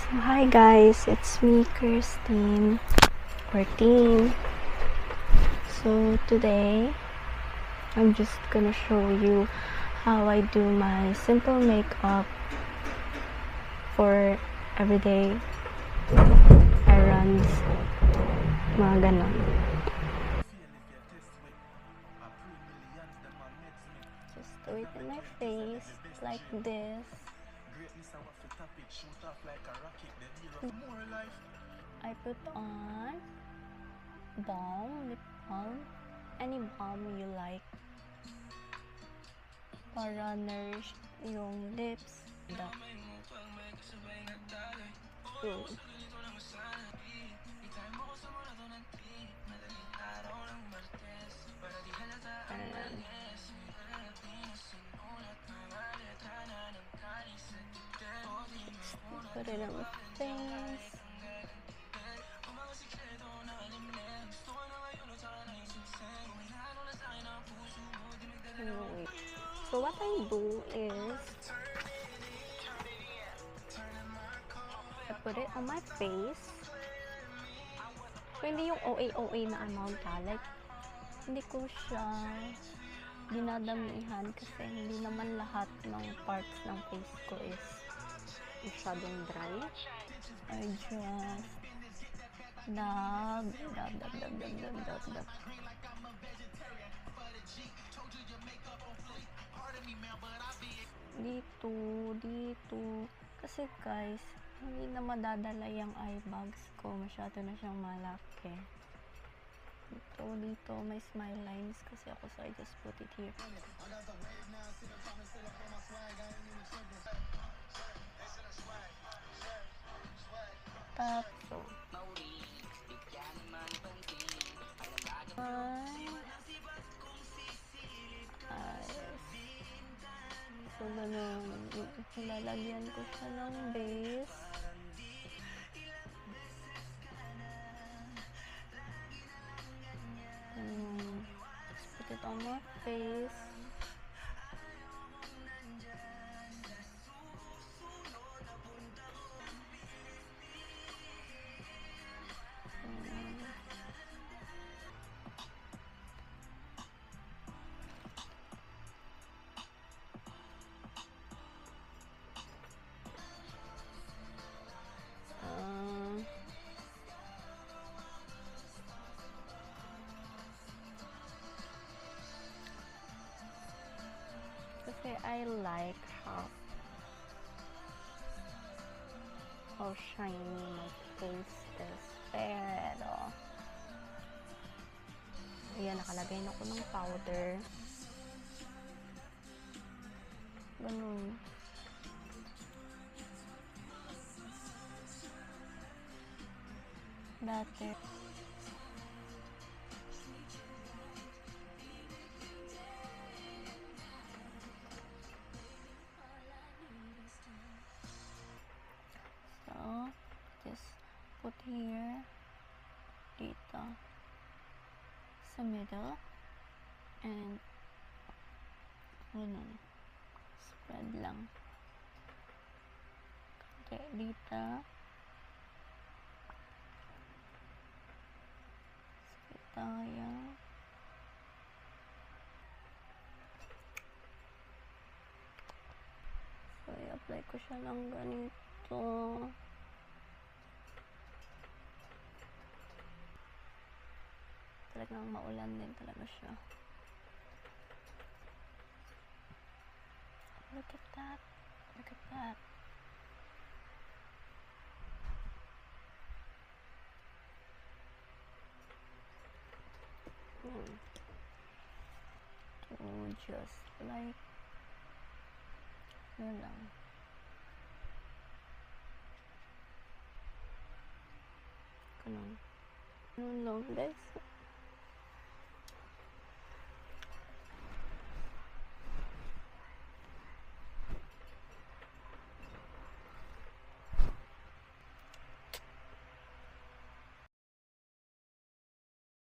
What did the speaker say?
So, hi guys, it's me, Christine, or Teen. So, today, I'm just gonna show you how I do my simple makeup for everyday errands, mga ganon. Just do it in my face, like this. I put on balm, lip balm, any balm you like para nourish yung lips. Put it on my face. So what I do is I put it on my face. So hindi yung OA na amount ha. Like, hindi ko siya dinadamihan kasi hindi naman lahat ng parts ng face ko is masyadong dry. I just dab. Dito. Kasi guys, hindi na madadala yung eye bags ko. Masyado na siyang malaki. Dito, may smile lines kasi ako, so I just put it here. Tapos, so, ganun. Lalagyan ko siya ng base. Just put it on my face. Kasi I like how shiny my face is. Pero, ayan, nakalagay na ko ng powder. Ganun. Dati. Just put here, dito, sa middle, and spread lang. Okay, dito, tayo. So, i-apply ko siya ng ganito. Talagang maulan din talaga siya. Look at that. Look at that. So, just like yun lang. Ganun lang, guys.